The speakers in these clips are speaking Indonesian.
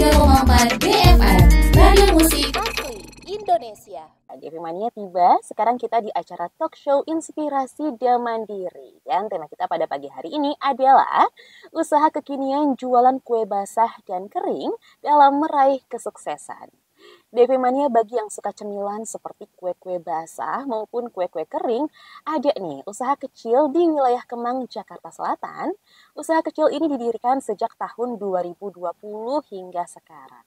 103,4 BFM, Radio Musik Asli Indonesia. DP Mania tiba, sekarang kita di acara talk show Inspirasi dan Mandiri. Dan tema kita pada pagi hari ini adalah usaha kekinian jualan kue basah dan kering dalam meraih kesuksesan. DP Mania bagi yang suka cemilan seperti kue-kue basah maupun kue-kue kering, ada nih usaha kecil di wilayah Kemang, Jakarta Selatan. Usaha kecil ini didirikan sejak tahun 2020 hingga sekarang.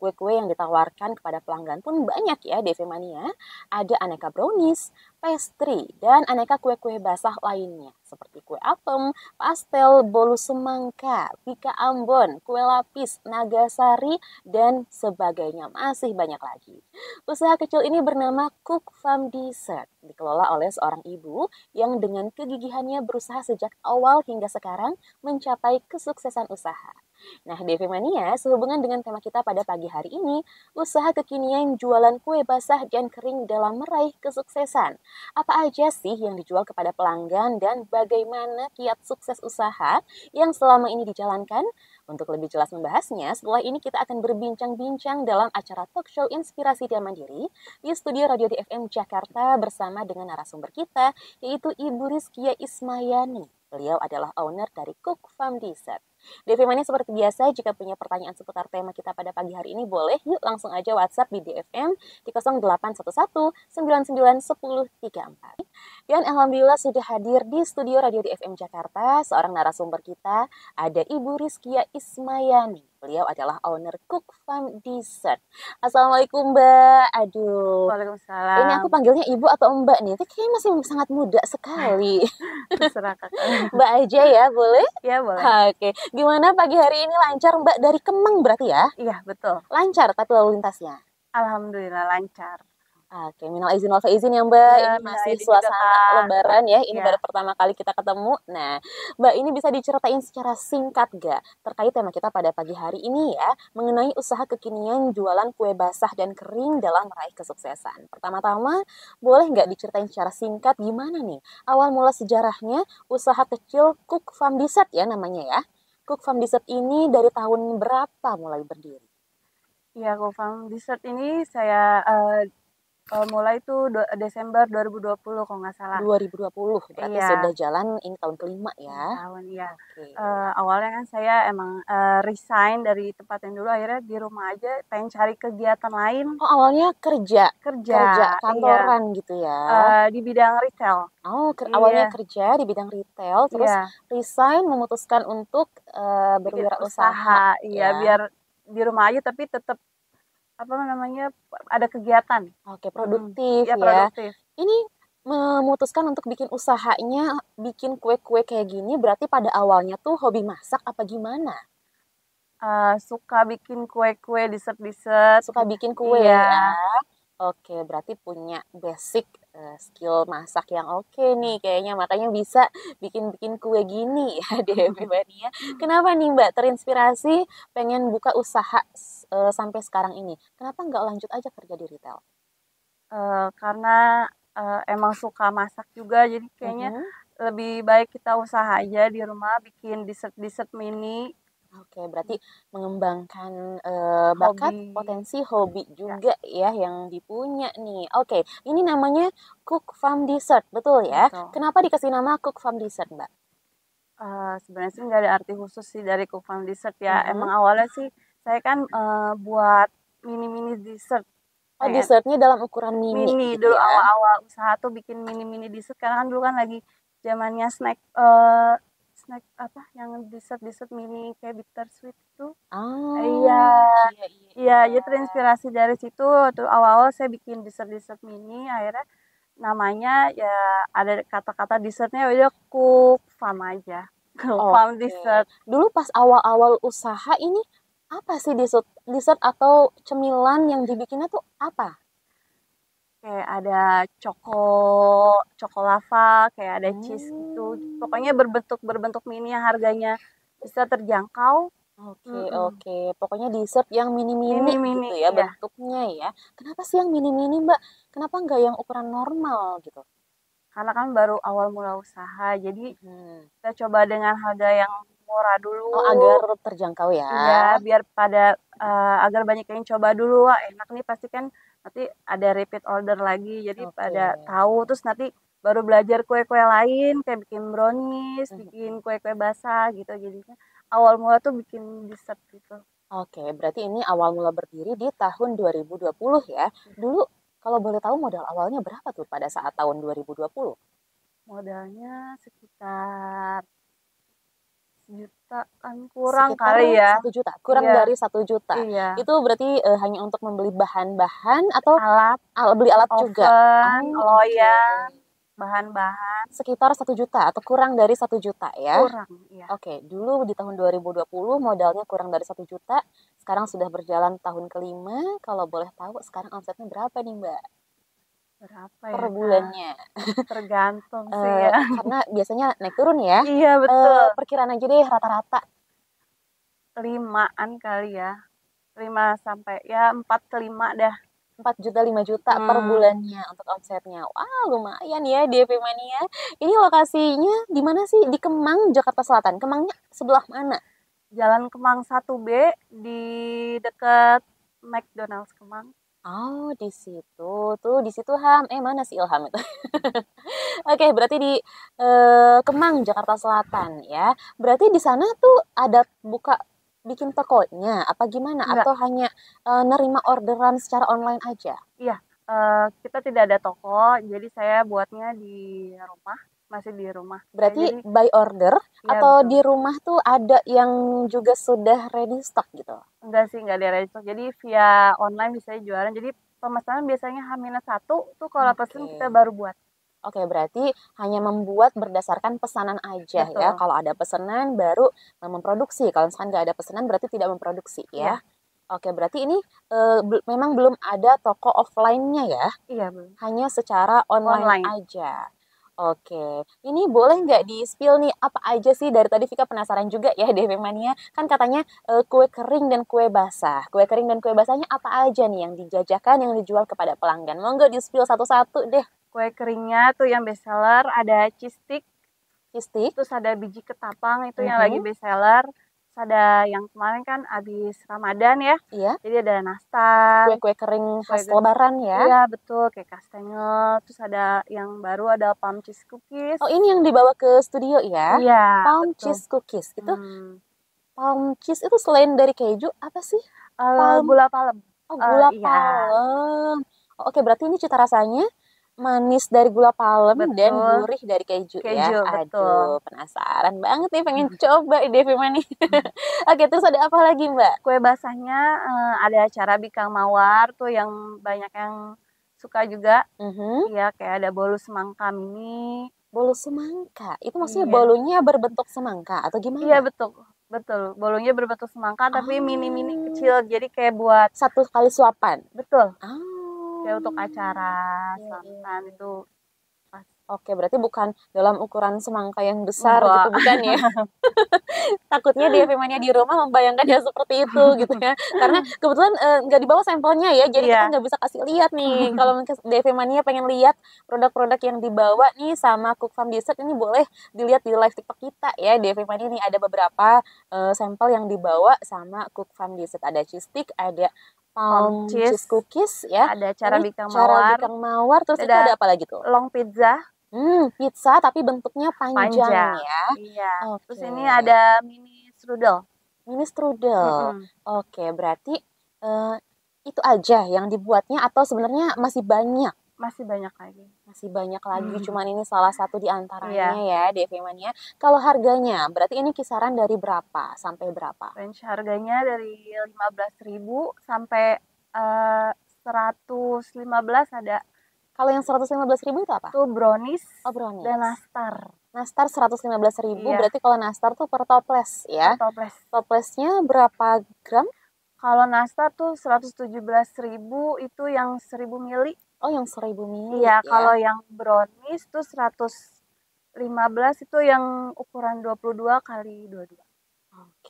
Kue-kue yang ditawarkan kepada pelanggan pun banyak ya DP Mania. Ada aneka brownies, pastry, dan aneka kue-kue basah lainnya. Seperti kue apem, pastel, bolu semangka, pika Ambon, kue lapis, nagasari, dan sebagainya. Masih banyak lagi. Usaha kecil ini bernama Cook Farm Dessert. Dikelola oleh seorang ibu yang dengan kegigihannya berusaha sejak awal hingga sekarang mencapai kesuksesan usaha. Nah, DP Mania, sehubungan dengan tema kita pada pagi hari ini, usaha kekinian jualan kue basah dan kering dalam meraih kesuksesan. Apa aja sih yang dijual kepada pelanggan dan bagaimana kiat sukses usaha yang selama ini dijalankan? Untuk lebih jelas membahasnya, setelah ini kita akan berbincang-bincang dalam acara talk show Inspirasi dan Mandiri di studio Radio DFM Jakarta bersama dengan narasumber kita, yaitu Ibu Rizkia Ismayani. Beliau adalah owner dari Cook Farm Dessert. DP Mania seperti biasa, jika punya pertanyaan seputar tema kita pada pagi hari ini, boleh yuk langsung aja WhatsApp di DFM di 0811 99 10 34. Dan alhamdulillah sudah hadir di studio Radio DFM Jakarta seorang narasumber kita, ada Ibu Rizkia Ismayani. Beliau adalah owner Cook Farm Dessert. Assalamualaikum Mbak. Aduh. Waalaikumsalam. Ini aku panggilnya Ibu atau Mbak nih? Tapi kayaknya masih sangat muda sekali. Terserah kakak. Mbak aja ya, boleh? Ya boleh. Oke. Gimana pagi hari ini, lancar Mbak? Dari Kemang berarti ya? Iya betul. Lancar tapi lalu lintasnya? Alhamdulillah lancar. Oke, minal izin wal faizin ya Mbak. Ya, ini minal masih izin juga, suasana Kak. Lebaran ya. Ini Ya. baru pertama kali kita ketemu. Nah, Mbak, ini bisa diceritain secara singkat gak terkait tema kita pada pagi hari ini ya, mengenai usaha kekinian jualan kue basah dan kering dalam meraih kesuksesan. Pertama-tama, boleh nggak diceritain secara singkat gimana nih awal mula sejarahnya usaha kecil Cook Farm Dessert ya namanya ya. Cook Farm Dessert ini dari tahun berapa mulai berdiri? Iya, Cook Farm Dessert ini saya mulai itu Desember 2020 kalau nggak salah. 2020, berarti Iya. sudah jalan ini tahun kelima ya. Tahun ya. Oke. Awalnya kan saya emang resign dari tempat yang dulu, akhirnya di rumah aja pengen cari kegiatan lain. Oh, awalnya kerja Kerja kantoran gitu ya. di bidang retail. Oh, Iya. awalnya kerja di bidang retail, terus Iya. resign memutuskan untuk Bikin berwirausaha. iya, ya. biar di rumah aja tapi tetap apa namanya ada kegiatan. Oke, produktif Ya ya. produktif. Ini memutuskan untuk bikin usahanya, bikin kue-kue kayak gini, berarti pada awalnya tuh hobi masak apa gimana? Suka bikin kue-kue, dessert-dessert. Suka bikin kue Iya. ya. Oke, berarti punya basic skill masak yang oke nih kayaknya, makanya bisa bikin-bikin kue gini ya DP Mania. Kenapa nih Mbak terinspirasi pengen buka usaha sampai sekarang ini? Kenapa nggak lanjut aja kerja di retail? Karena emang suka masak juga, jadi kayaknya lebih baik kita usaha aja di rumah, bikin dessert-dessert mini. Oke, berarti mengembangkan bakat, Hobi. potensi hobi juga ya yang dipunya nih. Oke, ini namanya Cook Farm Dessert, betul ya? Betul. Kenapa dikasih nama Cook Farm Dessert, Mbak? Sebenarnya sih nggak ada arti khusus sih dari Cook Farm Dessert ya. Mhm. Emang awalnya sih saya kan buat mini-mini dessert. Oh, Kayak dessertnya dalam ukuran mini mini gitu dulu ya? awal-awal usaha tuh bikin mini-mini dessert, karena kan dulu kan lagi zamannya snack apa yang dessert mini kayak bittersweet itu. Oh, Iya. iya. Iya, jadi terinspirasi dari situ. Tuh awal-awal saya bikin dessert mini, akhirnya namanya ya ada kata-kata dessertnya udah Cook Farm aja. Cook Farm Oke. Dessert. Dulu pas awal-awal usaha ini apa sih dessert atau cemilan yang dibikinnya tuh apa? Kayak ada lava, kayak ada cheese gitu. Pokoknya berbentuk mini yang harganya bisa terjangkau. Oke. Pokoknya dessert yang mini-mini Mini-mini, gitu ya iya. bentuknya ya. Kenapa sih yang mini-mini, Mbak? Kenapa nggak yang ukuran normal gitu? Karena kan baru awal mula usaha, jadi kita coba dengan harga yang murah dulu. Oh, agar terjangkau ya. Iya, biar pada agar banyak yang coba dulu, wah enak nih pasti kan nanti ada repeat order lagi, jadi pada Oke. tahu, terus nanti baru belajar kue-kue lain kayak bikin brownies, bikin kue-kue basah gitu, jadinya awal mula tuh bikin dessert gitu. Oke, berarti ini awal mula berdiri di tahun 2020 ya. Dulu kalau boleh tahu modal awalnya berapa tuh pada saat tahun 2020? Modalnya sekitar sejutaan kurang Sekitar kali ya. 1 juta, kurang Iya, dari 1 juta. iya. Itu berarti hanya untuk membeli bahan-bahan atau Alat, beli alat juga? oven, Oh, oke. loyang, bahan-bahan Sekitar 1 juta atau kurang dari 1 juta ya? kurang, iya. Oke, dulu di tahun 2020 modalnya kurang dari 1 juta. Sekarang sudah berjalan tahun kelima. Kalau boleh tahu sekarang omsetnya berapa nih Mbak Berapa per ya, Kak? bulannya? Tergantung sih ya. Karena biasanya naik turun ya. Iya, betul. Perkiraan aja deh rata-rata 5-an kali ya. 5 sampai ya 4 ke 5 dah. 4 juta 5 juta per bulannya untuk omsetnya. Wah, lumayan ya DP Mania. Ini lokasinya di mana sih? Di Kemang, Jakarta Selatan. Kemangnya sebelah mana? Jalan Kemang 1B di dekat McDonald's Kemang. Oh, di situ. Tuh, di situ Ham. Mana sih Ilham itu? Oke, berarti di Kemang, Jakarta Selatan ya. Berarti di sana tuh ada buka bikin tokonya apa gimana? Enggak, Atau hanya nerima orderan secara online aja? iya. Kita tidak ada toko, jadi saya buatnya di rumah, masih di rumah. Berarti Jadi, by order iya atau betul. di rumah tuh ada yang juga sudah ready stock gitu? Enggak sih, enggak ada restock. Jadi via online bisa jualan. Jadi pemesanan biasanya H-1 tuh kalau pesen kita Oke. baru buat. Oke, berarti hanya membuat berdasarkan pesanan aja ya. Betul. Kalau ada pesanan baru memproduksi. Kalau misalkan nggak ada pesanan berarti tidak memproduksi ya. Iya, Oke, berarti ini memang belum ada toko offline-nya ya. iya belum. Hanya secara online Online. aja. Oke, ini boleh nggak di-spill nih apa aja sih dari tadi Vika penasaran juga ya DP Mania. Kan katanya kue kering dan kue basah. Kue kering dan kue basahnya apa aja nih yang dijajakan, yang dijual kepada pelanggan? Monggo di-spill satu-satu deh. Kue keringnya tuh yang best seller ada cheese stick, Kistik. terus ada biji ketapang itu yang lagi best seller. Terus ada yang kemarin kan abis Ramadan ya. Iya, Jadi ada nastar, kue-kue kering khas kue lebaran ya. iya betul kayak kastengel. Terus ada yang baru ada palm cheese cookies. Oh, ini yang dibawa ke studio ya? Iya, Palm betul. cheese cookies. Itu Hmm. palm cheese itu selain dari keju apa sih? Palm. Gula palem. Oh, gula Iya, palem. Oh, oke, berarti ini cita rasanya manis dari gula palem dan betul. gurih dari keju ya. Keju, Aduh, betul. penasaran banget nih pengen coba Devi Mani. Oke, terus ada apa lagi, Mbak? Kue basahnya ada acara Bikang Mawar tuh yang banyak yang suka juga. Mhm. Iya, kayak ada bolu semangka mini. Bolu semangka. Itu maksudnya Iya. bolunya berbentuk semangka atau Iya, gimana? betul. Betul. Bolunya berbentuk semangka tapi mini-mini Oh, kecil. Jadi kayak buat satu kali suapan. betul. Oh, Kayak untuk acara iya, iya, selamatan iya. itu pas. Oke, berarti bukan dalam ukuran semangka yang besar Enggak. gitu, bukan ya? Takutnya di Mania di rumah membayangkan yang seperti itu gitu ya. Karena kebetulan nggak dibawa sampelnya ya, jadi kita Iya. nggak bisa kasih lihat nih. Kalau DV Mania pengen lihat produk-produk yang dibawa nih sama Cook Farm Dessert ini boleh dilihat di live TikTok kita ya. DV Mania nih ada beberapa sampel yang dibawa sama Cook Farm Dessert. Ada cheese stick, ada Palm palm cheese cheese, cookies ya. ada cara Ini Bikang cara Mawar, bikang mawar, terus itu ada ada apa lagi tuh? long pizza Pizza tapi bentuknya panjang panjang. ya. Iya. Terus Oke. ini ada mini strudel. Mini strudel. Mm-mm. Oke, berarti eh, itu aja yang dibuatnya atau sebenarnya masih banyak? Masih banyak lagi. Masih banyak lagi, cuman ini salah satu di antaranya Iya. ya, Devi Mania. Kalau harganya, berarti ini kisaran dari berapa sampai berapa? Range harganya dari 15.000 sampai 115 ada. Kalau yang 115.000 itu apa? Tuh brownies Oh, brownies. dan nastar. Nastar 115.000, Iya. berarti kalau nastar tuh per toples ya. Toples. Toplesnya berapa gram? Kalau nastar tuh 117.000 itu yang 1000 mili. Oh, yang 1000 mili Iya, ya. kalau yang brownies tuh 115 itu yang ukuran 22 kali 22.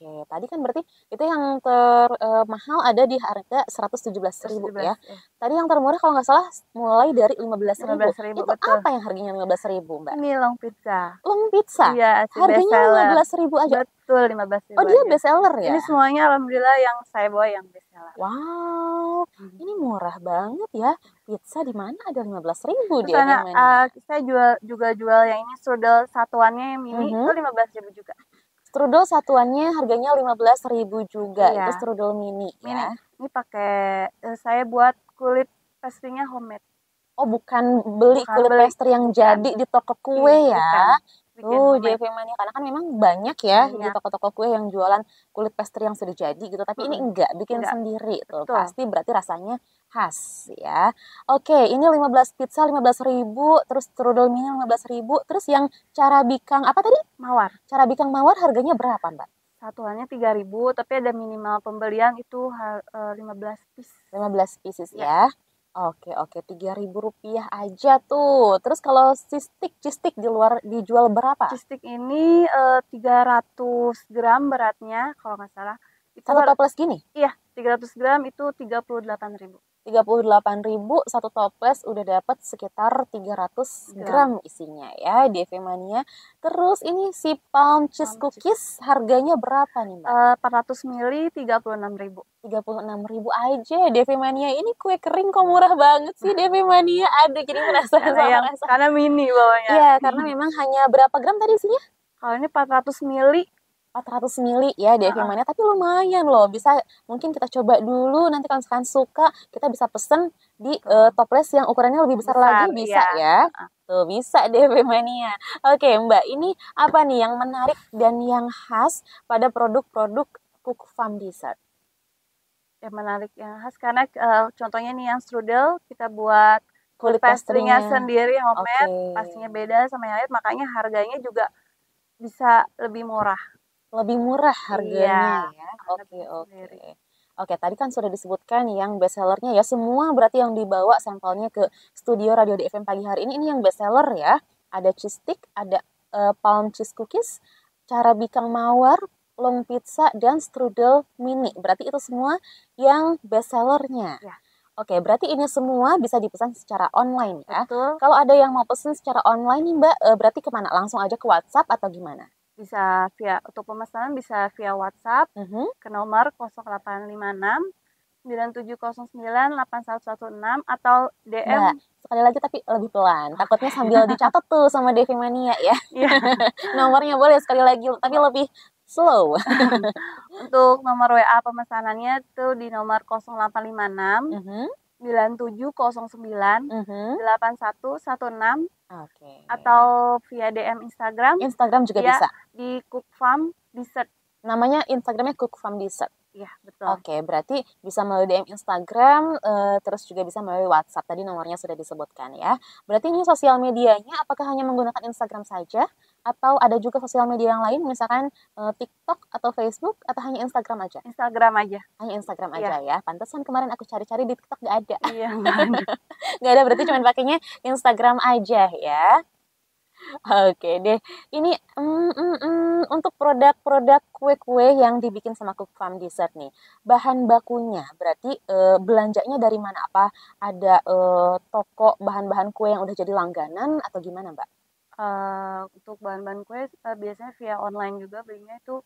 Oke, tadi kan berarti itu yang termahal ada di harga 117.000 ya. 117 ya. Tadi yang termurah kalau nggak salah mulai dari 15.000. 15.000 Itu betul. apa yang harganya 15.000, Mbak? Ini long pizza. Long pizza? Iya, si best Harganya seller. 15.000 aja? Betul, Oh, 15.000 dia aja. best seller ya? Ini semuanya alhamdulillah yang saya bawa yang best seller. Wow, ini murah banget ya. Pizza di mana ada 15.000 di Terus ada, Mania? saya juga jual yang ini strudel satuannya yang mini itu 15.000 juga. Strudel satuannya harganya 15.000 juga. Itu Iya, strudel mini mini. ya. Ini pakai saya buat kulit pastinya homemade. Oh, bukan beli Bukan kulit beli, pastry yang bukan. jadi di toko kue Iya, bukan. ya. Bikin Tuh, di homemade. FM Mania karena kan memang banyak ya di Banyak. toko-toko kue yang jualan kulit pastry yang sudah jadi gitu. Tapi ini enggak, bikin Enggak. sendiri tuh. Betul. Pasti berarti rasanya khas ya. Oke, ini 15 pizza 15.000, terus strudel mini 15.000, terus yang carabikang apa tadi? Mawar. Carabikang mawar harganya berapa, Mbak? Satuannya 3.000, tapi ada minimal pembelian itu 15 piece. 15 pieces ya. Oke, 3.000 rupiah aja tuh. Terus kalau cistik di luar dijual berapa? Cheese stick ini 300 gram beratnya kalau nggak salah. Itu Satu toples gini? Iya, 300 gram itu 38.000. 38.000 satu toples udah dapat sekitar 300 gram isinya ya di FM Mania. Terus ini si palm cheese cookies harganya berapa nih, Mbak? 400 ml 36.000. 36.000 aja di FM Mania. Ini kue kering kok murah banget sih di FM Mania. Aduh, jadi penasaran sama rasa. Karena mini bawahnya. Iya, karena memang hanya berapa gram tadi isinya? Kalau ini 400 ml 400 mili ya di FM Mania, tapi lumayan loh. Bisa mungkin kita coba dulu, nanti kalau misalkan suka kita bisa pesen di toples yang ukurannya lebih besar lagi, bisa ya. Tuh, bisa di FM Mania. Oke, Mbak, ini apa nih yang menarik dan yang khas pada produk-produk Cook Farm Dessert? Yang menarik yang khas karena contohnya nih yang strudel kita buat kulit pastry-nya sendiri homemade, pastinya beda sama yang lain, makanya harganya juga bisa lebih murah. Lebih murah harganya ya. Oke, tadi kan sudah disebutkan yang best sellernya ya. Semua berarti yang dibawa sampelnya ke studio Radio DFM pagi hari ini yang best seller ya. Ada cheese stick, ada palm cheese cookies, carabikang mawar, long pizza, dan strudel mini. Berarti itu semua yang best sellernya. Ya. Oke, berarti ini semua bisa dipesan secara online ya. Betul. Kalau ada yang mau pesan secara online nih Mbak, berarti kemana? Langsung aja ke WhatsApp atau gimana? Bisa untuk pemesanan bisa via WhatsApp ke nomor 0856 9709 8116 atau DM. Mbak, sekali lagi tapi lebih pelan. Takutnya sambil dicatat tuh sama Devi Mania ya. Nomornya boleh sekali lagi tapi lebih slow. Untuk nomor WA pemesanannya tuh di nomor 0856 9709 8116. Atau via DM Instagram. Instagram juga bisa. Di Cook Farm Dessert. Namanya Instagramnya Cook Farm Dessert. Iya, betul. Oke, berarti bisa melalui DM Instagram, terus juga bisa melalui WhatsApp. Tadi nomornya sudah disebutkan ya. Berarti ini sosial medianya apakah hanya menggunakan Instagram saja? Atau ada juga sosial media yang lain, misalkan TikTok atau Facebook, atau hanya Instagram aja? Instagram aja. Hanya Instagram aja ya. Pantesan kemarin aku cari-cari di TikTok nggak ada. Iya, nggak ada, berarti cuma pakainya Instagram aja ya. Oke deh, ini untuk produk-produk kue-kue yang dibikin sama Cook Farm Dessert nih, bahan bakunya berarti belanjanya dari mana? Apa ada toko bahan-bahan kue yang udah jadi langganan atau gimana, Mbak? Untuk bahan-bahan kue biasanya via online juga belinya itu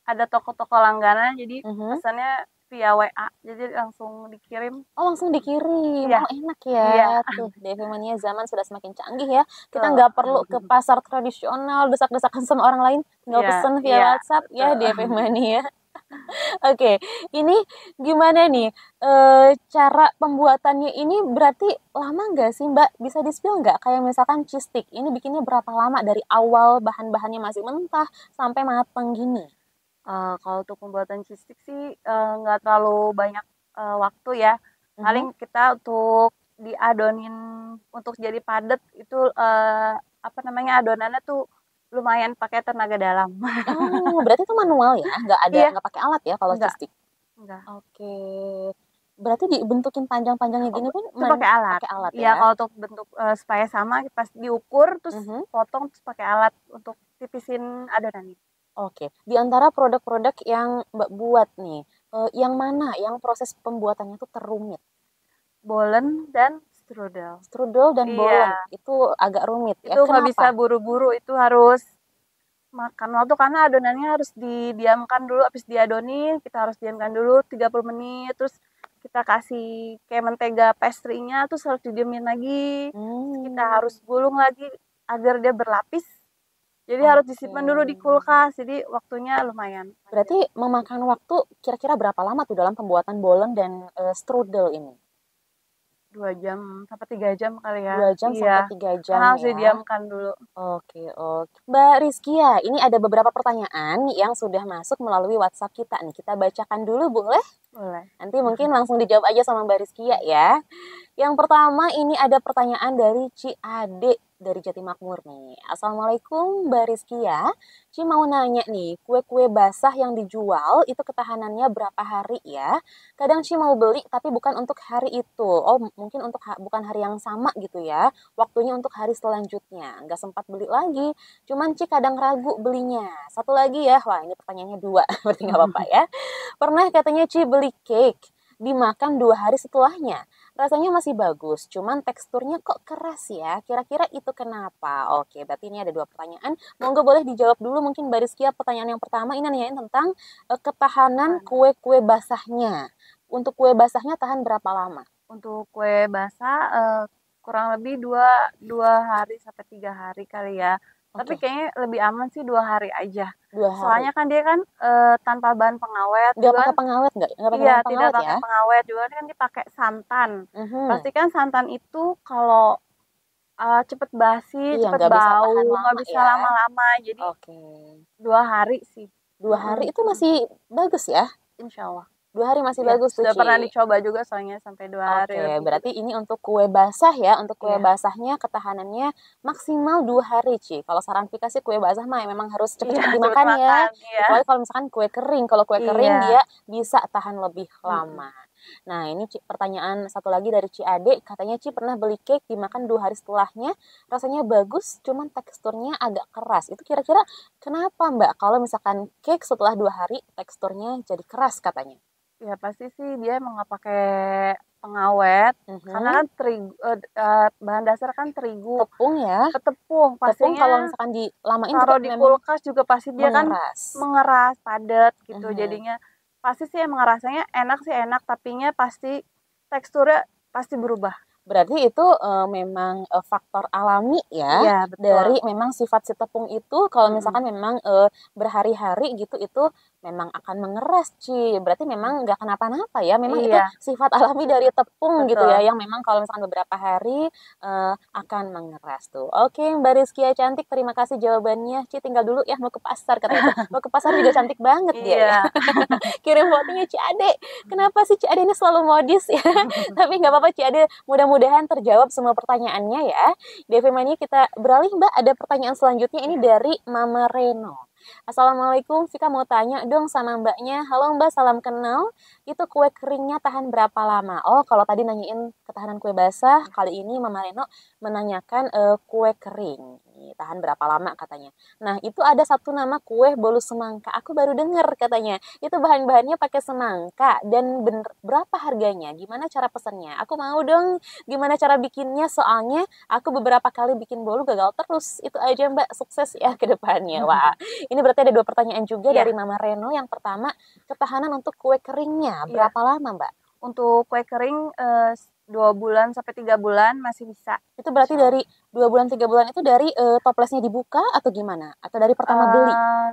ada toko-toko langganan, jadi pesannya via WA, jadi langsung dikirim. Oh, langsung dikirim. Ya. Oh, enak ya. Tuh, DFM Mania zaman sudah semakin canggih ya. Kita nggak perlu ke pasar tradisional, desak-desakan sama orang lain. Tinggal pesen via WhatsApp ya DFM Mania. Oke, ini gimana nih? Cara pembuatannya ini berarti lama nggak sih, Mbak? Bisa di-spill nggak? Kayak misalkan cheese stick, ini bikinnya berapa lama dari awal bahan-bahannya masih mentah sampai matang gini? Kalau untuk pembuatan cheese stick sih nggak terlalu banyak waktu ya. Paling kita untuk diadonin untuk jadi padat itu adonannya tuh lumayan pakai tenaga dalam. Oh, berarti itu manual ya? Nggak pakai alat ya kalau cheese stick? Enggak. Oke. Berarti dibentukin panjang-panjangnya gini pun itu pakai alat. Pakai alat ya? Kalau untuk bentuk supaya sama pas diukur terus potong terus pakai alat untuk tipisin adonannya. Oke, di antara produk-produk yang Mbak buat nih, yang mana yang proses pembuatannya tuh terumit? Bolen dan strudel. Strudel dan Iya, bolen, itu agak rumit ya, itu nggak bisa kenapa? buru-buru, itu harus makan waktu karena adonannya harus didiamkan dulu, habis diadonin kita harus diamkan dulu 30 menit, terus kita kasih kayak mentega pastry-nya terus harus didiemin lagi, terus kita Hmm, harus gulung lagi agar dia berlapis. Jadi harus oke. disimpan dulu di kulkas, jadi waktunya lumayan Berarti panjang. memakan waktu kira-kira berapa lama tuh dalam pembuatan bolen dan strudel ini? 2 jam sampai 3 jam kali ya. 2 jam Iya, sampai 3 jam karena harus ya. didiamkan dulu. Oke, oke. Mbak Rizkia, ini ada beberapa pertanyaan yang sudah masuk melalui WhatsApp kita nih. Kita bacakan dulu, boleh? Boleh. Nanti mungkin langsung dijawab aja sama Mbak Rizkia ya. Yang pertama ini ada pertanyaan dari Ci Ade dari Jatimakmur nih. Assalamualaikum Mbak Rizkia. Ci mau nanya nih, kue-kue basah yang dijual itu ketahanannya berapa hari ya? Kadang Ci mau beli tapi bukan untuk hari itu. Oh, mungkin untuk bukan hari yang sama gitu ya. Waktunya untuk hari selanjutnya. Nggak sempat beli lagi. Cuman Ci kadang ragu belinya. Satu lagi ya, wah ini pertanyaannya dua. Berarti nggak apa-apa ya. Pernah katanya Ci beli cake, dimakan 2 hari setelahnya. Rasanya masih bagus, cuman teksturnya kok keras ya. Kira-kira itu kenapa? Oke, berarti ini ada dua pertanyaan. Monggo boleh dijawab dulu mungkin Mbak Rizkia. Pertanyaan yang pertama ini nanyain tentang ketahanan Tahan. kue-kue basahnya. Untuk kue basahnya tahan berapa lama? Untuk kue basah kurang lebih dua dua hari sampai 3 hari kali ya. Tapi Oke, kayaknya lebih aman sih 2 hari aja. 2 hari. Soalnya kan dia kan tanpa bahan pengawet Nggak juga pakai kan. pengawet nggak? Nggak pakai Iya, bahan tidak pengawet ya? pakai pengawet juga kan dipakai santan. Mhm. Pastikan santan itu kalau cepet basi, Iya, cepet nggak bisa bau, tahan nggak lama bisa ya. lama-lama. Jadi Oke. 2 hari sih. 2 hari itu masih bagus ya? Insya Allah. 2 hari masih Iya, bagus tuh, sudah Ci. pernah dicoba juga soalnya sampai 2 hari Oke, lebih juga. berarti ini untuk kue basah ya. Untuk kue Iya, basahnya ketahanannya maksimal 2 hari, Ci. Kalau saran Vika sih kue basah mah memang harus iya cepet-cepet cepet dimakan ya. makan, iya. Kecuali kalau misalkan kue kering. Kalau kue kering Iya, dia bisa tahan lebih mhm. lama. Nah, ini Ci, pertanyaan satu lagi dari Ci Ade. Katanya Ci pernah beli cake dimakan 2 hari setelahnya. Rasanya bagus, cuman teksturnya agak keras. Itu kira-kira kenapa Mbak? Kalau misalkan cake setelah 2 hari teksturnya jadi keras katanya. Ya pasti sih dia emang nggak pakai pengawet, karena Mhm. kan bahan dasar kan terigu, Tepung ya. tepung, Tepung kalau pastinya misalkan dilamain juga taruh di memang kulkas juga pasti dia kan mengeras. mengeras, padat gitu, Mhm. jadinya pasti sih emang rasanya enak sih enak, tapinya pasti teksturnya pasti berubah. Berarti itu memang faktor alami ya Iya betul, dari memang sifat si tepung itu kalau mhm, misalkan memang berhari-hari gitu itu memang akan mengeras Ci. Berarti memang nggak kenapa-napa ya. Memang itu iya sifat alami dari sifat tepung gitu ya betul. yang memang kalau misalkan beberapa hari akan mengeras tuh. Oke, Mbak Rizkia cantik, terima kasih jawabannya. Ci tinggal dulu ya mau ke pasar katanya tuh. Mau ke pasar juga cantik banget dia ya. Iya. Kirim fotonya Ci Ade. Kenapa sih Ci Ade ini selalu modis ya? Tapi nggak apa-apa Ci Ade, mudah-mudahan terjawab semua pertanyaannya ya. Devi Mania kita beralih Mbak, ada pertanyaan selanjutnya ini Iya. dari Mama Reno. Assalamualaikum, Vika mau tanya dong sama mbaknya. Halo mbak, salam kenal. Itu kue keringnya tahan berapa lama? Oh, kalau tadi nanyain ketahanan kue basah, kali ini Mama Reno menanyakan kue kering. Tahan berapa lama katanya. Nah, itu ada satu nama kue bolu semangka. Aku baru dengar katanya. Itu bahan-bahannya pakai semangka dan berapa harganya? Gimana cara pesannya? Aku mau dong gimana cara bikinnya soalnya aku beberapa kali bikin bolu gagal terus. Itu aja Mbak, sukses ya ke depannya. Wah, ini berarti ada dua pertanyaan juga Iya, dari Mama Reno. Yang pertama, ketahanan untuk kue keringnya iya. berapa lama Mbak? Untuk kue kering 2 bulan sampai 3 bulan masih bisa, Itu berarti insya Allah. dari 2 bulan 3 bulan itu dari toplesnya dibuka atau gimana? Atau dari pertama beli? Eh,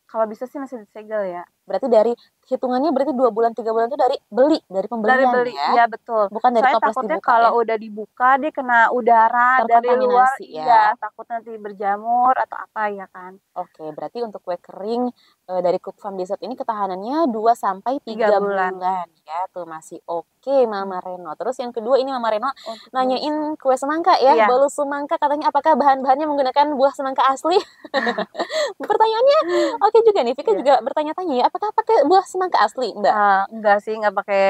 Kalau bisa sih masih disegel ya. Berarti dari hitungannya berarti 2 bulan 3 bulan itu dari beli, dari Dari pembelian beli, ya? iya betul. Bukan dari Soalnya toples takutnya dibuka kalau ya? udah dibuka dia kena udara dari luar, Terkontaminasi iya ya? takut nanti berjamur atau apa ya kan. Oke, berarti untuk kue kering dari Cook Farm Dessert ini ketahanannya 2 sampai tiga 3 bulan. bulan ya. Tuh masih oke Mama Hmm. Reno. Terus yang kedua ini Mama Reno Untuk nanyain bonus. kue semangka ya, Iya, bolu semangka katanya apakah bahan-bahannya menggunakan buah semangka asli? Pertanyaannya oke juga nih, Vika iya. juga bertanya-tanya ya, apakah pakai buah semangka asli, Mbak? Enggak sih, enggak pakai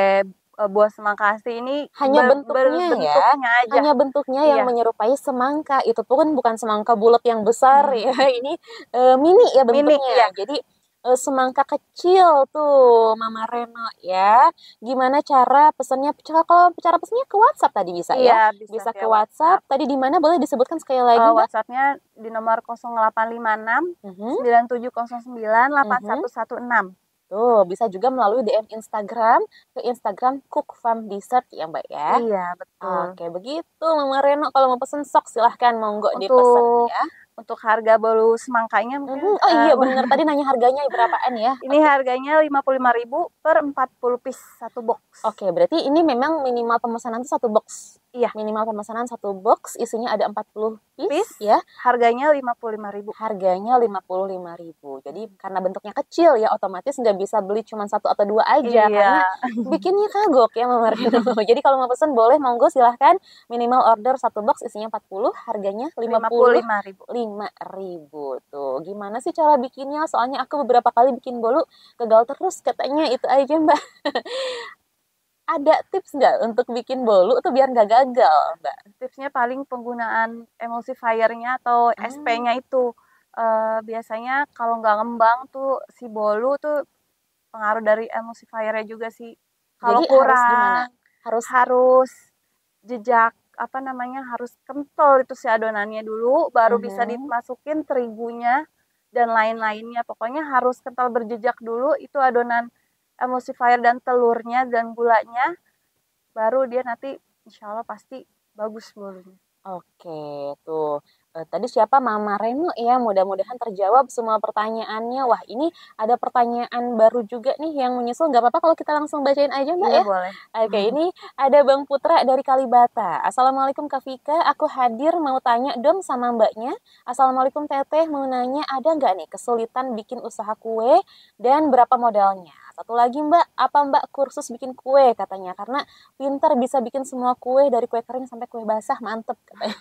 buah semangka asli ini hanya bentuknya ya, aja. hanya bentuknya yang menyerupai semangka. Itu pun bukan semangka bulat yang besar ya, ini mini ya bentuknya. Mini, ya. Jadi semangka kecil tuh Mama Reno ya. Gimana cara pesannya? Kalau cara pesannya ke WhatsApp tadi bisa ya? Bisa ke WhatsApp. Tadi di mana boleh disebutkan sekali lagi, Mbak? WhatsApp-nya di nomor 0856 9709 8116. Tuh, bisa juga melalui DM Instagram ke Instagram Cook Farm Dessert ya, Mbak ya. Iya, betul. Oke, begitu Mama Reno. Kalau mau pesen sok silahkan monggo dipesan ya. Untuk harga bolu semangkanya mungkin. Oh iya benar, tadi nanya harganya berapaan ya? Ini harganya 55.000 per 40 piece satu box. Oke, berarti ini memang minimal pemesanan itu 1 box. Iya. Minimal pemesanan 1 box, isinya ada 40 piece ya. Harganya 55.000. Harganya 55.000. Jadi karena bentuknya kecil ya, otomatis nggak bisa beli cuma 1 atau 2 aja. Karena bikinnya kagok ya Mama Reno. Jadi kalau mau pesen boleh, monggo silahkan. Minimal order 1 box isinya 40, harganya 55.000. Tuh, gimana sih cara bikinnya? Soalnya aku beberapa kali bikin bolu gagal terus katanya, itu aja Mbak. Ada tips nggak untuk bikin bolu tuh biar nggak gagal, Mbak? Tipsnya paling penggunaan emulsifier-nya atau SP-nya itu. Biasanya kalau nggak ngembang tuh si bolu tuh pengaruh dari emulsifier-nya juga sih. Kalau kurang harus jejak harus kental itu si adonannya dulu, baru bisa dimasukin terigunya dan lain-lainnya. Pokoknya harus kental berjejak dulu itu adonan emulsifier dan telurnya dan gulanya, baru dia nanti insya Allah pasti bagus bolunya. Oke, tuh. Tadi siapa? Mama Reno ya, mudah-mudahan terjawab semua pertanyaannya. Wah, ini ada pertanyaan baru juga nih yang menyusul. Nggak apa-apa kalau kita langsung bacain aja Mbak ya? Boleh. Oke, ini ada Bang Putra dari Kalibata. Assalamualaikum Kak Vika, aku hadir mau tanya dong sama Mbaknya. Assalamualaikum Teteh, mau nanya ada nggak nih kesulitan bikin usaha kue dan berapa modalnya? Satu lagi Mbak, apa Mbak kursus bikin kue katanya, karena pintar bisa bikin semua kue dari kue kering sampai kue basah, mantep katanya.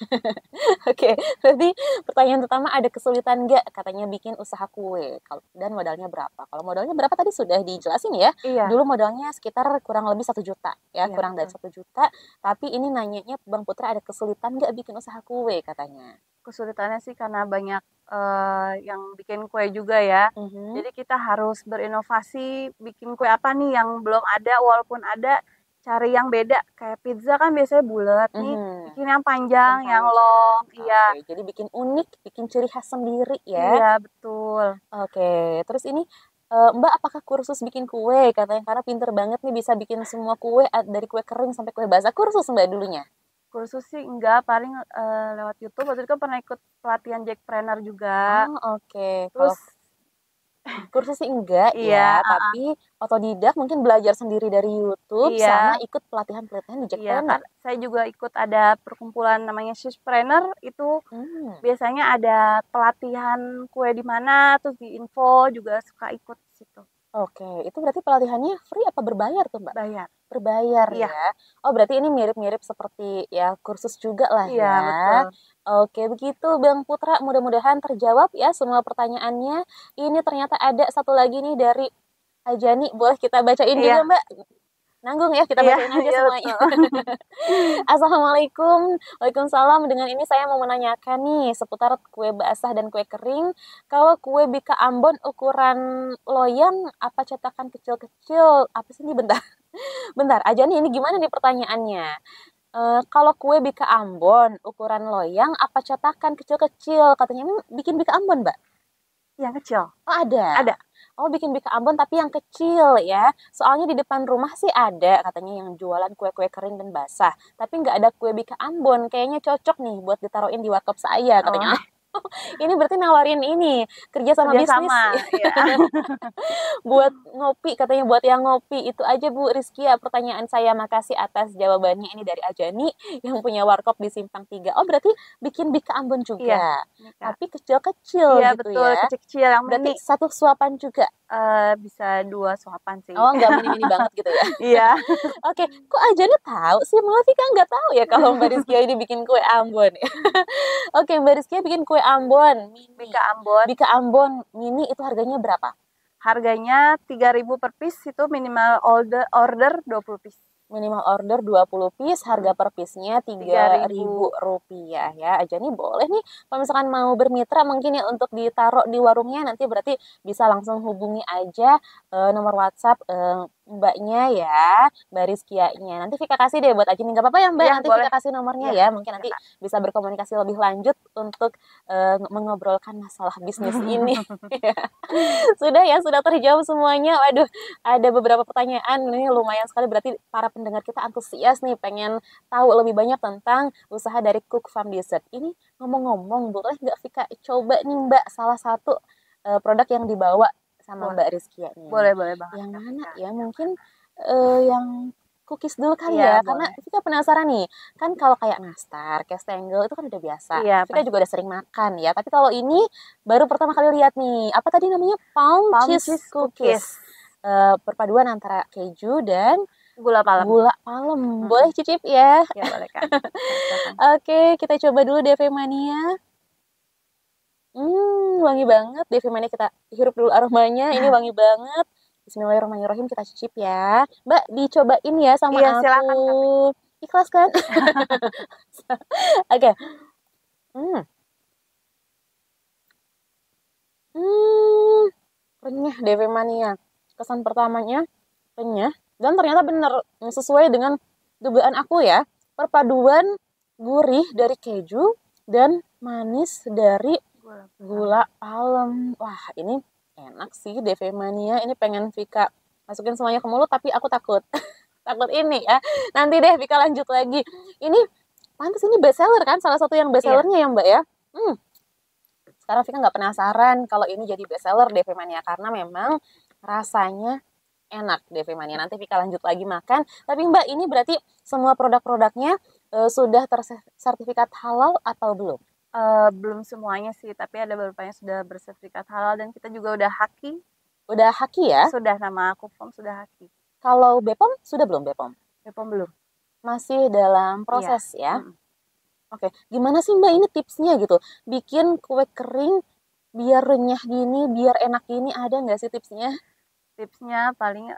Oke, berarti pertanyaan pertama, ada kesulitan nggak katanya bikin usaha kue, dan modalnya berapa? Kalau modalnya berapa tadi sudah dijelasin ya. Dulu modalnya sekitar kurang lebih 1 juta ya, kurang dari 1 juta. Tapi ini nanyanya Bang Putra, ada kesulitan nggak bikin usaha kue katanya. Kesulitannya sih karena banyak yang bikin kue juga ya. Jadi kita harus berinovasi, bikin kue apa nih yang belum ada, walaupun ada cari yang beda. Kayak pizza kan biasanya bulat, nih bikin yang panjang, yang long. Iya. Jadi bikin unik, bikin ciri khas sendiri ya. Iya, betul. Oke, terus ini Mbak apakah kursus bikin kue katanya, karena pinter banget nih bisa bikin semua kue dari kue kering sampai kue basah. Kursus Mbak dulunya? Kursus sih enggak, paling lewat YouTube. Waktu itu kan pernah ikut pelatihan Jackpreneur juga. Oke. Terus kursus sih enggak ya, tapi otodidak mungkin belajar sendiri dari YouTube sama ikut pelatihan-pelatihan di Jackpreneur. Kan saya juga ikut ada perkumpulan namanya Shishpreneur, itu biasanya ada pelatihan kue di mana, terus di info juga suka ikut situ. Oke, itu berarti pelatihannya free apa berbayar tuh Mbak? Berbayar ya. Oh, berarti ini mirip-mirip seperti ya kursus juga lah ya. Betul. Oke, begitu Bang Putra, mudah-mudahan terjawab ya semua pertanyaannya. Ini ternyata ada satu lagi nih dari Ajani, boleh kita bacain juga Mbak? Nanggung ya, kita bacain aja semuanya. Assalamualaikum. Waalaikumsalam. Dengan ini saya mau menanyakan nih seputar kue basah dan kue kering. Kalau kue Bika Ambon ukuran loyang apa cetakan kecil-kecil? Apa sih ini, bentar aja nih, ini gimana nih pertanyaannya? Kalau kue Bika Ambon ukuran loyang apa cetakan kecil-kecil? Katanya ini bikin Bika Ambon Mbak? Yang kecil. Oh, ada. Oh, bikin Bika Ambon tapi yang kecil ya. Soalnya di depan rumah sih ada katanya yang jualan kue-kue kering dan basah. Tapi nggak ada kue Bika Ambon. Kayaknya cocok nih buat ditaruhin di warkop saya katanya. Ini berarti nawarin ini kerja sama bisnis buat ngopi katanya, buat yang ngopi. Itu aja Bu Rizkia pertanyaan saya. Makasih atas jawabannya. Ini dari Ajani yang punya warkop di Simpang 3. Oh, berarti bikin Bika Ambon juga, tapi kecil-kecil gitu betul, ya. Kecil-kecil yang berarti satu suapan juga. Bisa 2 suapan sih. Oh, nggak mini-mini banget gitu ya. Iya. Oke, kok Ajani tahu sih? Malah Vika nggak tahu ya kalau Mbak Rizkia ini bikin kue Ambon. Oke, Mbak Rizkia bikin kue Ambon mini. Bika Ambon mini itu harganya berapa? Harganya 3.000 per piece, itu minimal order 20 piece. Minimal order 20 piece, harga per piece-nya Rp3.000 ya. Aja nih boleh nih kalau misalkan mau bermitra mungkin ya untuk ditaruh di warungnya, nanti berarti bisa langsung hubungi aja nomor WhatsApp Mbaknya ya, Mbak Rizkia-nya. Nanti Vika kasih deh buat Aji nih, nggak apa-apa ya Mbak, Iya, nanti boleh. Vika kasih nomornya Iya, ya, mungkin nanti bisa berkomunikasi lebih lanjut untuk mengobrolkan masalah bisnis ini. Sudah ya, sudah terjawab semuanya. Waduh, ada beberapa pertanyaan, ini lumayan sekali, berarti para pendengar kita antusias nih, pengen tahu lebih banyak tentang usaha dari Cook Farm Dessert. Ini ngomong-ngomong, boleh nggak Vika coba nih Mbak, salah satu produk yang dibawa sama Mbak Rizkia nih. Boleh banget. Yang Kak mana Vika. ya, mungkin yang cookies dulu kali Iya, ya, karena boleh. Vika penasaran nih, kan kalau kayak nastar, kastengel itu kan udah biasa. Iya, Vika juga udah sering makan ya, tapi kalau ini baru pertama kali lihat nih. Apa tadi namanya? Palm cheese cookies. Perpaduan antara keju dan Gula palem. Boleh cicip ya? Ya, boleh Kak. Oke, kita coba dulu DV Mania. Wangi banget. DV Mania, kita hirup dulu aromanya. Ini wangi banget. Bismillahirrahmanirrahim, kita cicip ya. Mbak, dicobain ya sama Iya, aku. silakan Kak. Ikhlas kan? Oke. Hmm. Renyah DV Mania. Kesan pertamanya renyah, dan ternyata bener sesuai dengan dugaan aku ya. Perpaduan gurih dari keju dan manis dari gula palem. Wah, ini enak sih DV Mania. Ini pengen Vika masukin semuanya ke mulut, tapi aku takut. Takut ini ya. Nanti deh Vika lanjut lagi. Ini pantas ini best seller kan? Salah satu yang best sellernya ya Mbak ya. Sekarang Vika nggak penasaran kalau ini jadi best seller DV Mania, karena memang rasanya enak DV Mania. Nanti Vika lanjut lagi makan. Tapi Mbak, ini berarti semua produk-produknya sudah tersertifikat halal atau belum? Belum semuanya sih, tapi ada beberapa yang sudah bersertifikat halal, dan kita juga udah haki. Udah haki ya? Sudah, nama Cook Farm sudah haki. Kalau BPOM sudah belum BPOM? BPOM belum. Masih dalam proses ya? Oke, gimana sih Mbak ini tipsnya gitu? Bikin kue kering biar renyah gini, biar enak gini, ada nggak sih tipsnya? Tipsnya paling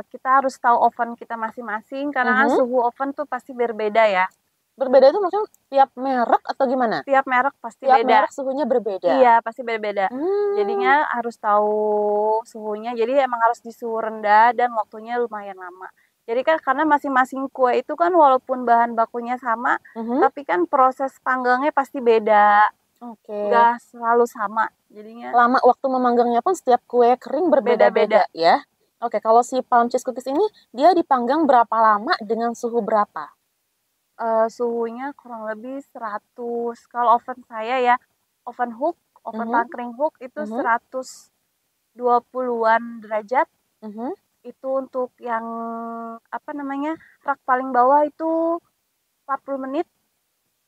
kita harus tahu oven kita masing-masing, karena kan suhu oven tuh pasti berbeda ya. Berbeda itu maksudnya tiap merek atau gimana? Tiap merek pasti tiap beda. Tiap merek suhunya berbeda? Iya, pasti berbeda. Jadinya harus tahu suhunya, jadi emang harus di suhu rendah dan waktunya lumayan lama. Jadi kan karena masing-masing kue itu kan walaupun bahan bakunya sama, tapi kan proses panggangnya pasti beda. Nggak selalu sama. Jadinya lama waktu memanggangnya pun setiap kue kering berbeda-beda ya. Oke, kalau si palm cheese cookies ini dia dipanggang berapa lama dengan suhu berapa? Suhunya kurang lebih 100. Kalau oven saya ya, oven tangkring hook itu 120-an derajat. Itu untuk yang rak paling bawah itu 40 menit.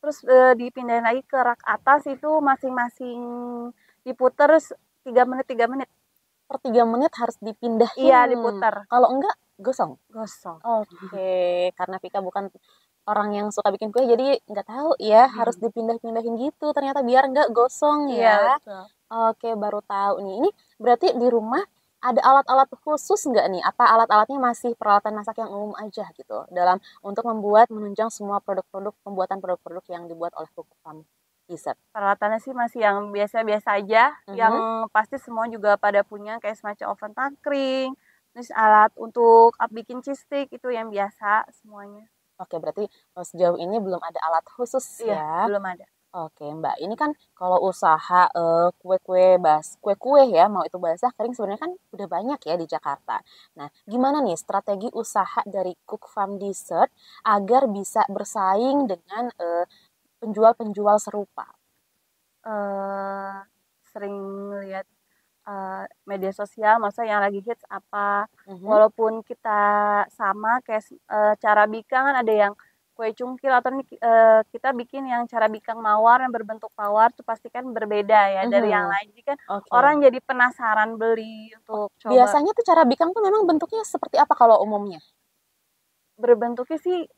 Terus dipindahin lagi ke rak atas, itu masing-masing diputer 3 menit. Per 3 menit harus dipindahin? Iya, diputer. Kalau enggak gosong? Gosong. Oke, karena Vika bukan orang yang suka bikin kue, jadi nggak tahu ya harus dipindah-pindahin gitu ternyata biar nggak gosong ya. Iya, betul. Oke, baru tahu nih. Ini berarti di rumah ada alat-alat khusus nggak nih? Apa alat-alatnya masih peralatan masak yang umum aja gitu dalam untuk menunjang semua pembuatan produk-produk yang dibuat oleh Cook Farm Dessert? Peralatannya sih masih yang biasa-biasa aja. Yang pasti semua juga pada punya kayak semacam oven tangkring, terus alat untuk bikin cheese stick, itu yang biasa semuanya. Oke, berarti sejauh ini belum ada alat khusus ya? Belum ada. Oke Mbak, ini kan kalau usaha kue-kue ya, mau itu basah kering sebenarnya kan udah banyak ya di Jakarta. Nah, gimana nih strategi usaha dari Cook Farm Dessert agar bisa bersaing dengan penjual-penjual serupa? Sering lihat media sosial, maksudnya yang lagi hits apa. Walaupun kita sama kayak cara bikin kan ada yang kue cungkil, atau kita bikin yang cara bikin mawar yang berbentuk mawar, itu pasti kan berbeda ya dari yang lain. Jadi kan orang jadi penasaran beli untuk coba. Biasanya tuh cara bikin tuh memang bentuknya seperti apa kalau umumnya? Berbentuknya sih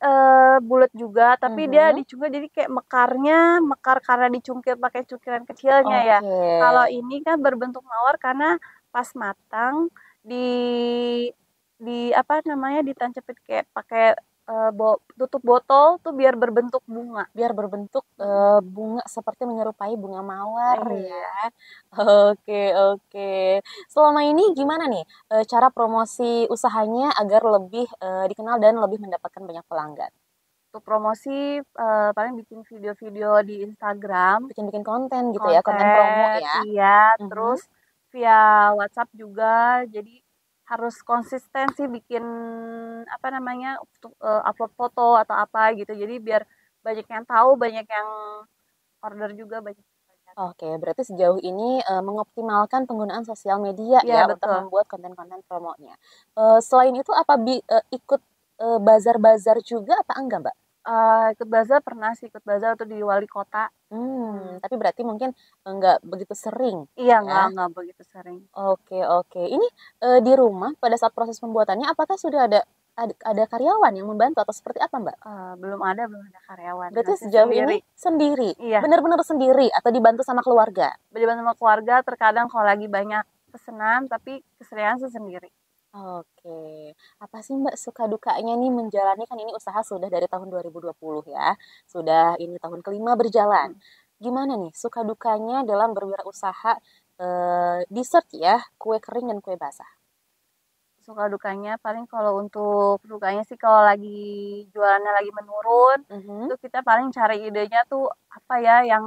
bulat juga, tapi dia dicungkil, jadi kayak mekar karena dicungkil pakai cungkilan kecilnya ya. Kalau ini kan berbentuk mawar karena pas matang apa namanya, ditancepin kayak pakai tutup botol tuh biar berbentuk bunga. Biar berbentuk bunga seperti menyerupai bunga mawar Iya. ya. Oke, oke. Selama ini gimana nih cara promosi usahanya agar lebih dikenal dan lebih mendapatkan banyak pelanggan? Untuk promosi paling bikin video-video di Instagram, Bikin-bikin konten gitu ya, konten promo ya. iya, Mhm. terus via WhatsApp juga. Jadi harus konsisten sih bikin apa namanya, upload foto atau apa gitu. Jadi biar banyak yang tahu, banyak yang order juga, banyak yang lihat. Oke, berarti sejauh ini mengoptimalkan penggunaan sosial media Iya, ya untuk betul. membuat konten-konten promonya. Selain itu apa ikut bazar-bazar juga apa enggak, Mbak? Ikut bazar pernah sih, ikut bazar tuh di wali kota. Tapi berarti mungkin enggak begitu sering Iya, ya? nggak begitu sering. Oke, oke. Ini di rumah pada saat proses pembuatannya apakah sudah ada karyawan yang membantu atau seperti apa, Mbak? Belum ada karyawan, Berarti masih sejauh ini sendiri. sendiri, Iya, benar-benar sendiri atau dibantu sama keluarga? dibantu sama keluarga, terkadang kalau lagi banyak pesanan, tapi keseringan sih sendiri. Oke. Apa sih Mbak suka dukanya nih menjalani kan ini usaha sudah dari tahun 2020 ya. Sudah ini tahun kelima berjalan. Mhm. Gimana nih suka dukanya dalam berwirausaha dessert ya, kue kering dan kue basah? Suka dukanya paling kalau untuk dukanya sih kalau lagi jualannya lagi menurun, Mhm. itu kita paling cari idenya tuh apa ya, yang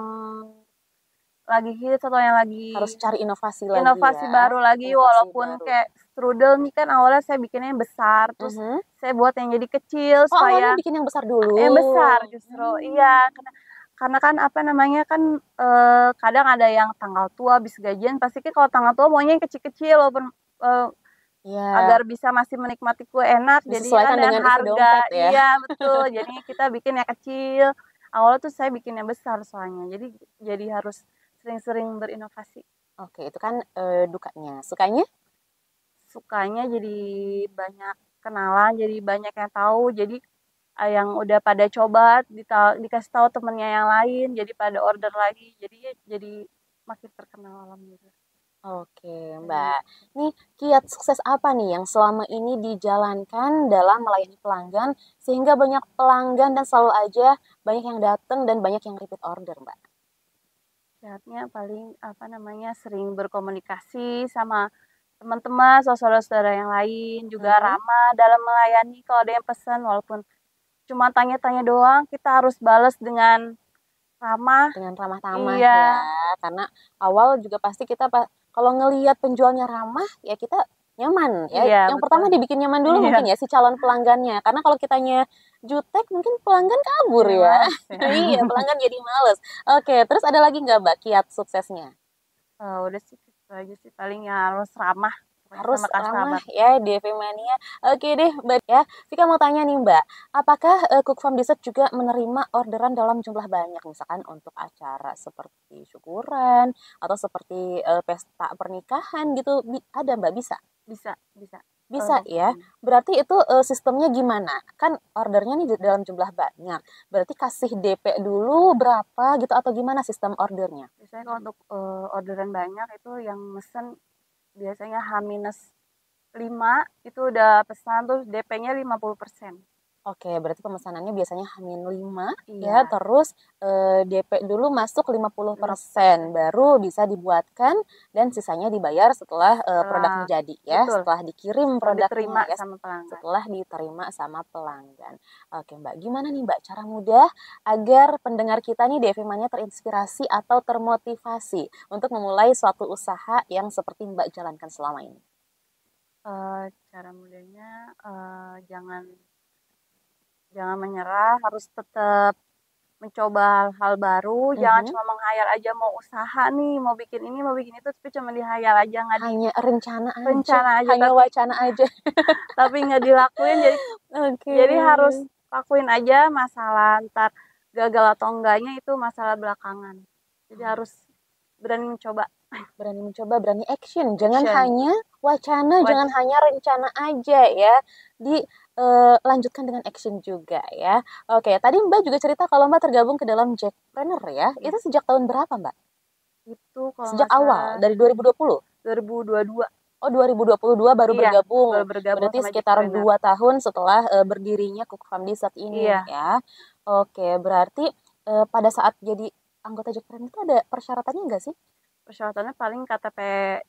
lagi hits atau yang Harus lagi cari inovasi lagi inovasi ya. baru lagi, Inovasi walaupun baru. kayak strudel nih kan awalnya saya bikinnya yang besar, terus Mhm. saya buat yang jadi kecil Oh awalnya supaya bikin yang besar dulu. yang besar justru, Hmm. iya, karena kan apa namanya kan, kadang ada yang tanggal tua habis gajian pasti kan kalau tanggal tua maunya yang kecil-kecil walaupun, eee, Ya, agar bisa masih menikmati kue enak jadinya kan disesuaikan dengan dengan isi harga, dompet ya. iya betul, jadinya kita bikin yang kecil, awalnya tuh saya bikin yang besar soalnya, jadi harus sering-sering berinovasi. Oke, itu kan dukanya. Sukanya? Sukanya jadi banyak kenalan, jadi banyak yang tahu, jadi yang udah pada coba dikasih tahu temennya yang lain, jadi pada order lagi, jadi makin terkenal alhamdulillah. Oke, Dari Mbak. Nih, kiat sukses apa nih yang selama ini dijalankan dalam melayani pelanggan sehingga banyak pelanggan dan selalu aja banyak yang datang dan banyak yang repeat order, Mbak? sehatnya paling apa namanya sering berkomunikasi sama teman-teman, saudara-saudara yang lain, juga Mhm. ramah dalam melayani kalau ada yang pesan walaupun cuma tanya-tanya doang, kita harus balas dengan ramah. Dengan ramah tamah ya, Iya, karena awal juga pasti kita kalau ngelihat penjualnya ramah, ya kita nyaman ya. iya Yang betul. pertama dibikin nyaman dulu Iya, mungkin ya si calon pelanggannya, karena kalau kitanya jutek mungkin pelanggan kabur jadi ya. males ya. Iya, pelanggan jadi males. Oke, terus ada lagi nggak Mbak kiat suksesnya? Udah sih itu aja sih paling ya harus ramah pokoknya Harus sama ramah customer. ya DV Mania. Oke deh Mbak ya. Vika mau tanya nih Mbak, apakah Cook Farm Dessert juga menerima orderan dalam jumlah banyak misalkan untuk acara seperti syukuran atau seperti pesta pernikahan gitu? Ada Mbak bisa? Bisa bisa, Bisa ya. mhm. Berarti itu sistemnya gimana? Kan ordernya nih dalam jumlah banyak. Berarti kasih DP dulu berapa gitu atau gimana sistem ordernya? Biasanya kalau untuk, orderan banyak itu yang mesen biasanya H-5 itu udah pesan terus DP-nya 50%. Oke, berarti pemesanannya biasanya H-5 ya, Iya, terus DP dulu masuk 50% 50%. baru bisa dibuatkan dan sisanya dibayar setelah produknya Setelah jadi ya, betul, setelah dikirim setelah produknya diterima ya, sama pelanggan. setelah diterima sama pelanggan. Oke, Mbak, gimana nih Mbak cara mudah agar pendengar kita nih Devimania terinspirasi atau termotivasi untuk memulai suatu usaha yang seperti Mbak jalankan selama ini? Cara mudahnya, jangan jangan menyerah, harus tetap mencoba hal-hal baru, jangan Mhm. cuma menghayal aja mau usaha nih, mau bikin ini, mau bikin itu, tapi cuma dihayal aja, nggak Hanya rencana aja, direncana aja, hanya wacana aja. tapi nggak dilakuin, Oke. jadi harus lakuin aja, masalah entar gagal atau enggaknya itu masalah belakangan. Jadi harus berani mencoba, Berani mencoba, berani action. Jangan action. hanya wacana, Wac jangan hanya rencana aja ya. Dilanjutkan dengan action juga ya. Oke, tadi Mbak juga cerita kalau Mbak tergabung ke dalam Jackpreneur ya. ya, Itu sejak tahun berapa Mbak? itu kalau Sejak nggak awal, salah dari 2020? 2022. Oh, 2022 baru Iya, bergabung. baru bergabung Berarti sama sekitar Jackpreneur. 2 tahun setelah berdirinya Cook Farm Dessert ini Iya. ya. Oke, berarti pada saat jadi anggota Jackpreneur itu ada persyaratannya nggak sih? Persyaratannya paling KTP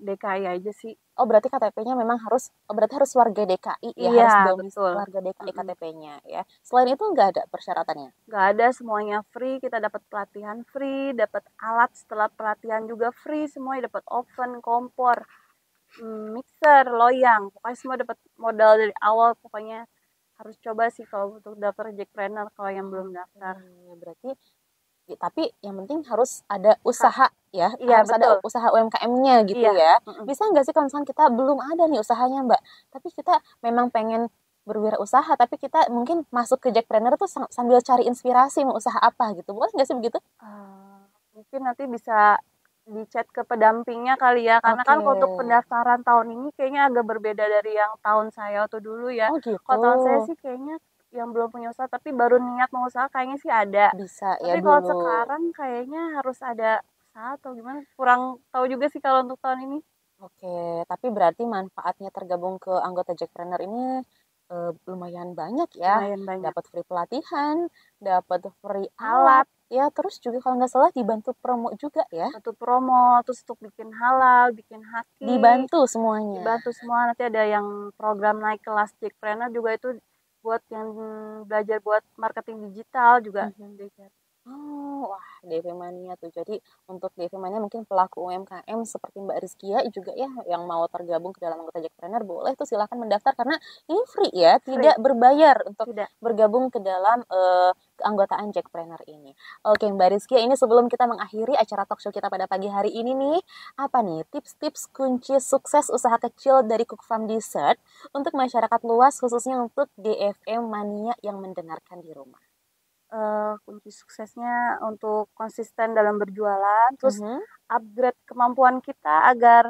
DKI aja sih. Oh, berarti KTP-nya memang harus, oh, berarti harus warga DKI ya, harus Iya, domisili betul. warga DKI KTP-nya ya. Selain itu nggak ada persyaratannya? Nggak ada, semuanya free. Kita dapat pelatihan free, dapat alat setelah pelatihan juga free, semuanya dapat oven, kompor, mixer, loyang. Pokoknya semua dapat modal dari awal. Pokoknya harus coba sih kalau untuk daftar Jackpreneur kalau yang belum daftar. Berarti tapi yang penting harus ada usaha ya, Iya, harus ada betul. usaha UMKM-nya gitu Iya. ya. Bisa nggak sih kalau misalnya kita belum ada nih usahanya Mbak, tapi kita memang pengen berwirausaha, tapi kita mungkin masuk ke Jackpreneur tuh sambil cari inspirasi mau usaha apa gitu, boleh nggak sih begitu? Mungkin nanti bisa di chat ke pendampingnya kali ya, karena kan kalau untuk pendaftaran tahun ini kayaknya agak berbeda dari yang tahun saya waktu dulu ya. Oh gitu. Kalau tahun saya sih kayaknya yang belum punya usaha tapi baru niat mau usaha kayaknya sih ada. Bisa ya Tapi kalau dulu. sekarang kayaknya harus ada usaha atau gimana, kurang tahu juga sih kalau untuk tahun ini. Oke, tapi berarti manfaatnya tergabung ke anggota Jackpreneur ini lumayan banyak ya. Lumayan banyak. Dapat free pelatihan, dapat free alat, ya terus juga kalau nggak salah dibantu promo juga ya. Bantu promo, terus untuk bikin halal, bikin haki. Dibantu semuanya. Dibantu semua, nanti ada yang program naik kelas Jackpreneur juga itu buat yang belajar buat marketing digital juga. Oh, wah, DV Mania tuh. Jadi untuk DV Mania mungkin pelaku UMKM seperti Mbak Rizkia juga ya yang mau tergabung ke dalam anggota Jackpreneur boleh tuh silakan mendaftar karena ini free ya, tidak berbayar untuk bergabung ke dalam keanggotaan Jackpreneur ini. Oke, Mbak Rizkia, ini sebelum kita mengakhiri acara talk show kita pada pagi hari ini nih, apa nih tips-tips kunci sukses usaha kecil dari Cook Farm Dessert untuk masyarakat luas khususnya untuk DFM Mania yang mendengarkan di rumah? Kunci suksesnya untuk konsisten dalam berjualan, terus upgrade kemampuan kita agar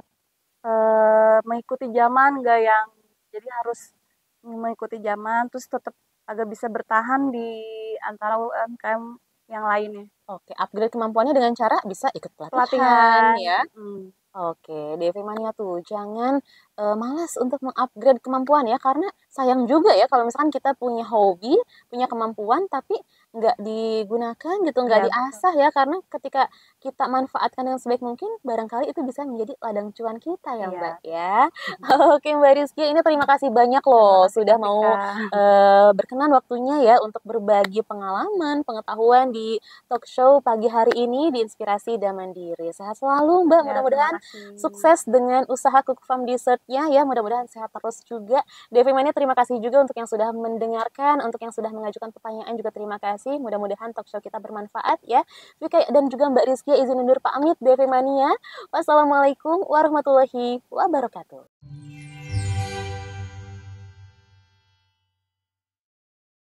mengikuti zaman, nggak yang jadi harus mengikuti zaman, terus tetap agar bisa bertahan di antara UMKM yang lainnya. Oke, upgrade kemampuannya dengan cara bisa ikut pelatihan ya. Oke, DV Mania tuh jangan malas untuk mengupgrade kemampuan ya, karena sayang juga ya kalau misalkan kita punya hobi, punya kemampuan tapi nggak digunakan gitu, nggak diasah ya, karena ketika kita manfaatkan dengan sebaik mungkin, barangkali itu bisa menjadi ladang cuan kita ya Mbak ya. Oke Mbak Rizky, ini terima kasih banyak loh sudah mau berkenan waktunya ya untuk berbagi pengalaman, pengetahuan di talk show pagi hari ini di Inspirasi dan Mandiri. Sehat selalu Mbak, mudah-mudahan sukses dengan usaha Cook Farm Dessert-nya ya, mudah-mudahan sehat terus juga. Devi Mania terima kasih juga untuk yang sudah mendengarkan, untuk yang sudah mengajukan pertanyaan juga terima kasih. Mudah-mudahan talk show kita bermanfaat ya. Vika dan juga Mbak Rizky izin undur pamit Devi Mania. Wassalamualaikum warahmatullahi wabarakatuh.